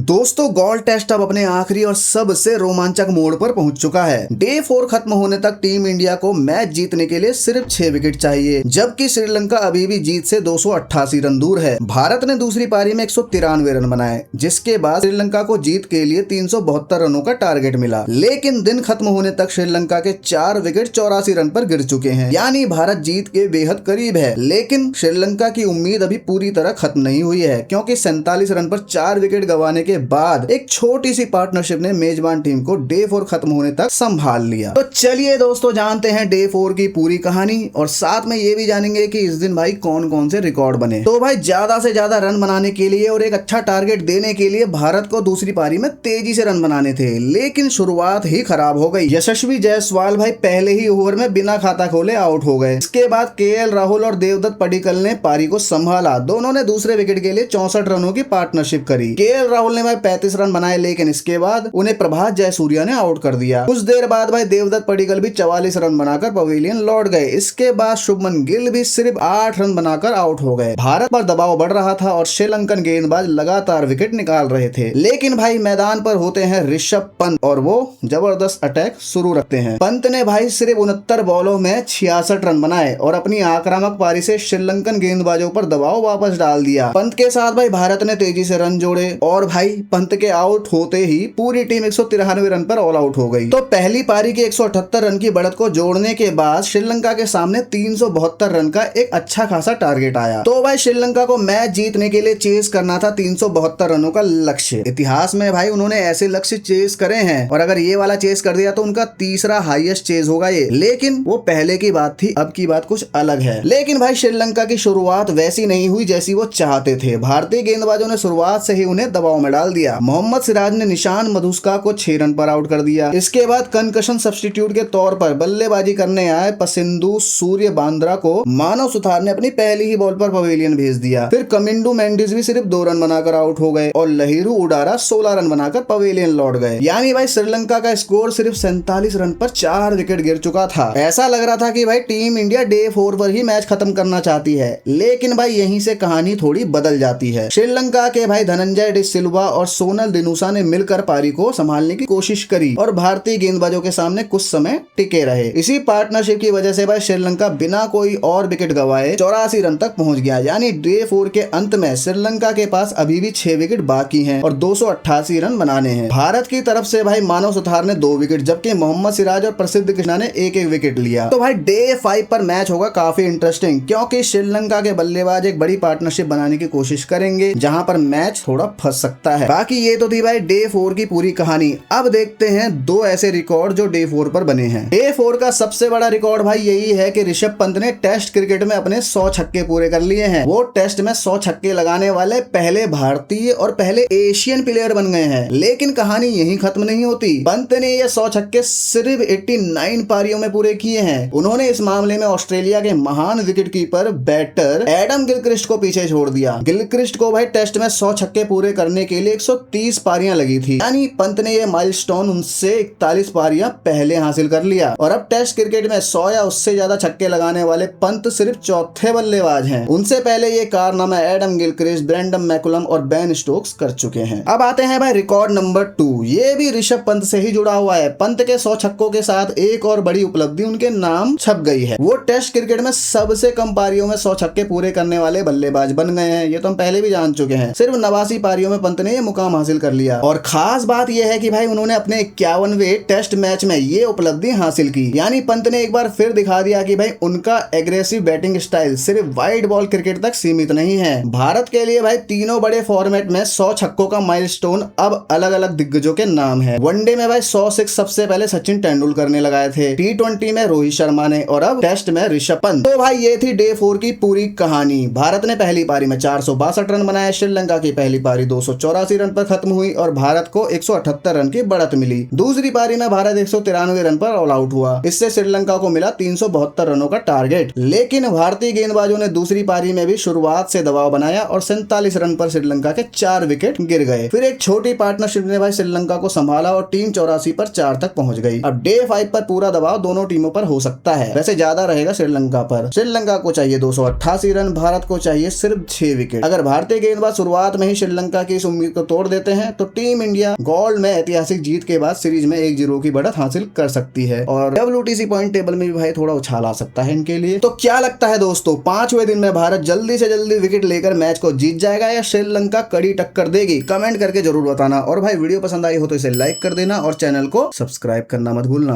दोस्तों gold test अब अपने आखिरी और सबसे रोमांचक मोड़ पर पहुंच चुका है। डे 4 खत्म होने तक टीम इंडिया को मैच जीतने के लिए सिर्फ 6 विकेट चाहिए, जबकि श्रीलंका अभी भी जीत से 288 रन दूर है। भारत ने दूसरी पारी में 193 रन बनाए, जिसके बाद श्रीलंका को जीत के लिए 372 रनों का टारगेट मिला। लेकिन दिन खत्म होने तक श्रीलंका के 4 विकेट 84 रन पर गिर चुके हैं, यानी भारत जीत के बेहद करीब है। लेकिन श्रीलंका की उम्मीद अभी पूरी तरह खत्म नहीं हुई है, क्योंकि 47 रन पर 4 विकेट गंवाने के बाद एक छोटी सी पार्टनरशिप ने मेजबान टीम को डे 4 खत्म होने तक संभाल लिया। तो चलिए दोस्तों जानते हैं डे 4 की पूरी कहानी, और साथ में ये भी जानेंगे कि इस दिन भाई कौन कौन से रिकॉर्ड बने। तो भाई ज्यादा से ज्यादा रन बनाने के लिए और एक अच्छा टारगेट देने के लिए भारत को दूसरी पारी में तेजी से रन बनाने थे, लेकिन शुरुआत ही खराब हो गई। यशस्वी जायसवाल भाई पहले ही ओवर में बिना खाता खोले आउट हो गए। इसके बाद केएल राहुल और देवदत्त पडिक्कल ने पारी को संभाला। दोनों ने दूसरे विकेट के लिए 64 रनों की पार्टनरशिप करी। केएल राहुल ने भाई 35 रन बनाए, लेकिन इसके बाद उन्हें प्रभात जयसूर्या ने आउट कर दिया। कुछ देर बाद भाई देवदत्त पडिक्कल भी 44 रन बनाकर पवेलियन लौट गए। इसके बाद शुभमन गिल भी सिर्फ 8 रन बनाकर आउट हो गए। भारत पर दबाव बढ़ रहा था और श्रीलंकन गेंदबाज लगातार विकेट निकाल रहे थे, लेकिन भाई मैदान पर होते हैं ऋषभ पंत और वो जबरदस्त अटैक शुरू रखते हैं। पंत ने भाई सिर्फ 69 बॉलों में 66 रन बनाए और अपनी आक्रामक पारी से श्रीलंकन गेंदबाजों पर दबाव वापस डाल दिया। पंत के साथ भाई भारत ने तेजी से रन जोड़े और भाई पंत के आउट होते ही पूरी टीम 193 रन पर ऑल आउट हो गई। तो पहली पारी के 178 रन की बढ़त को जोड़ने के बाद श्रीलंका के सामने 372 रन का एक अच्छा खासा टारगेट आया। तो भाई श्रीलंका को मैच जीतने के लिए चेस करना था 372 रनों का लक्ष्य। इतिहास में भाई उन्होंने ऐसे लक्ष्य चेस करे हैं, और अगर ये वाला चेस कर दिया तो उनका तीसरा हाईएस्ट चेस होगा ये। लेकिन वो पहले की बात थी, अब की बात कुछ अलग है। लेकिन भाई श्रीलंका की शुरुआत वैसी नहीं हुई जैसी वो चाहते थे। भारतीय गेंदबाजों ने शुरुआत से ही उन्हें दबाव में डाल दिया। मोहम्मद सिराज ने निशान मधुस्का को 6 रन पर आउट कर दिया। इसके बाद कंकशन सब्स्टिट्यूट के तौर पर बल्लेबाजी करने आए पसिंदु सूर्य बांद्रा को मानव सुथार ने अपनी पहली ही बॉल पर पवेलियन भेज दिया। फिर कमिंडू मेंडिस भी सिर्फ 2 रन बनाकर आउट हो गए और लहिरू उडारा 16 रन बनाकर पवेलियन लौट गए। यानी भाई श्रीलंका का स्कोर सिर्फ 47 रन पर 4 विकेट गिर चुका था। ऐसा लग रहा था कि भाई टीम इंडिया डे 4 पर ही मैच खत्म करना चाहती है, लेकिन भाई यहीं से कहानी थोड़ी बदल जाती है। श्रीलंका के भाई धनंजय डी सिल्वा और सोनल दिनुसा ने मिलकर पारी को संभालने की कोशिश करी और भारतीय गेंदबाजों के सामने कुछ समय टिके रहे। इसी पार्टनरशिप की वजह से भाई श्रीलंका बिना कोई और विकेट गंवाए 84 रन तक पहुंच गया। यानी डे 4 के अंत में श्रीलंका के पास अभी भी 6 विकेट बाकी हैं और 288 रन बनाने हैं। भारत की तरफ से भाई मानव सुथार ने 2 विकेट, जबकि मोहम्मद सिराज और प्रसिद्ध कृष्णा ने एक विकेट लिया। तो भाई डे 5 पर मैच होगा काफी इंटरेस्टिंग, क्योंकि श्रीलंका के बल्लेबाज एक बड़ी पार्टनरशिप बनाने की कोशिश करेंगे, जहां पर मैच थोड़ा फंस सकता है। बाकी ये तो थी भाई डे 4 की पूरी कहानी। अब देखते हैं 2 ऐसे रिकॉर्ड जो डे 4 पर बने हैं। डे 4 का सबसे बड़ा रिकॉर्ड भाई यही है कि ऋषभ पंत ने टेस्ट क्रिकेट में अपने 100 छक्के पूरे कर लिए हैं। वो टेस्ट में 100 छक्के लगाने वाले पहले भारतीय और पहले एशियन प्लेयर बन गए हैं। लेकिन कहानी यहीं खत्म नहीं होती। पंत ने ये 100 छक्के सिर्फ 89 पारियों में पूरे किए हैं। उन्होंने इस मामले में ऑस्ट्रेलिया के महान विकेटकीपर बैटर एडम गिलक्रिस्ट को पीछे छोड़ दिया। गिलक्रिस्ट को भाई टेस्ट में 100 छक्के पूरे करने के लिए 130 पारियां लगी थी। यानी पंत ने ये माइलस्टोन उनसे 41 पारियां पहले हासिल कर लिया, और अब टेस्ट क्रिकेट में 100 या उससे ज्यादा छक्के लगाने वाले पंत सिर्फ चौथे बल्लेबाज हैं। उनसे पहले ये कारनामा एडम गिलक्रिस्ट, ब्रेंडन मैकुलम और बेन स्टोक्स कर चुके हैं। अब आते हैं भाई रिकॉर्ड नंबर 2। ये भी ऋषभ पंत से ही जुड़ा हुआ है। पंत के 100 छक्कों के साथ एक और बड़ी उपलब्धि उनके नाम छप गई है। वो टेस्ट क्रिकेट में सबसे कम पारियों में 100 छक्के पूरे करने वाले बल्लेबाज बन गए हैं। ये तो हम पहले भी जान चुके हैं। सिर्फ 89 पारियों में पंत ने ये मुकाम हासिल कर लिया, और खास बात यह है कि भाई उन्होंने अपने 51वें टेस्ट मैच में ये उपलब्धि हासिल की। यानी पंत ने एक बार फिर दिखा दिया कि भाई उनका एग्रेसिव बैटिंग स्टाइल सिर्फ वाइड बॉल क्रिकेट तक सीमित नहीं है। भारत के लिए भाई तीनों बड़े फॉर्मेट में 100 छक्कों का माइलस्टोन अब अलग अलग दिग्गजों के नाम है। वनडे में भाई 100 सिक्स सबसे पहले सचिन तेंदुलकर ने लगाए थे, T20 में रोहित शर्मा ने, और अब टेस्ट में ऋषभ पंत। तो भाई ये थी डे 4 की पूरी कहानी। भारत ने पहली पारी में 462 रन बनाए। श्रीलंका की पहली पारी 284 रन पर खत्म हुई और भारत को 178 रन की बढ़त मिली। दूसरी पारी में भारत 193 रन पर ऑल आउट हुआ। इससे श्रीलंका को मिला 372 रनों का टारगेट। लेकिन भारतीय गेंदबाजों ने दूसरी पारी में भी शुरुआत से दबाव बनाया और 47 रन पर श्रीलंका के 4 विकेट गिर गए। फिर एक छोटी पार्टनरशिप ने भाई श्रीलंका को संभाला और टीम 84 पर 4 तक पहुंच गई। अब डे 5 पर पूरा दबाव दोनों टीमों पर हो सकता है, वैसे ज्यादा रहेगा श्रीलंका पर। श्रीलंका को चाहिए 288 रन, भारत को चाहिए सिर्फ 6 विकेट। अगर भारतीय गेंदबाज शुरुआत में ही श्रीलंका की इस उम्मीद को तोड़ देते हैं तो टीम इंडिया गोल्ड में ऐतिहासिक जीत के बाद सीरीज में 1-0 की बढ़त हासिल कर सकती है और WTC पॉइंट टेबल में भी भाई थोड़ा उछाल आ सकता है इनके लिए। तो क्या लगता है दोस्तों, 5वें दिन में भारत जल्दी से जल्दी विकेट लेकर मैच को जीत जाएगा या श्रीलंका कड़ी टक्कर देगी? कमेंट करके जरूर बताना। और भाई वीडियो पसंद आई हो तो इसे लाइक कर देना और चैनल को सब्सक्राइब करना मत भूलना।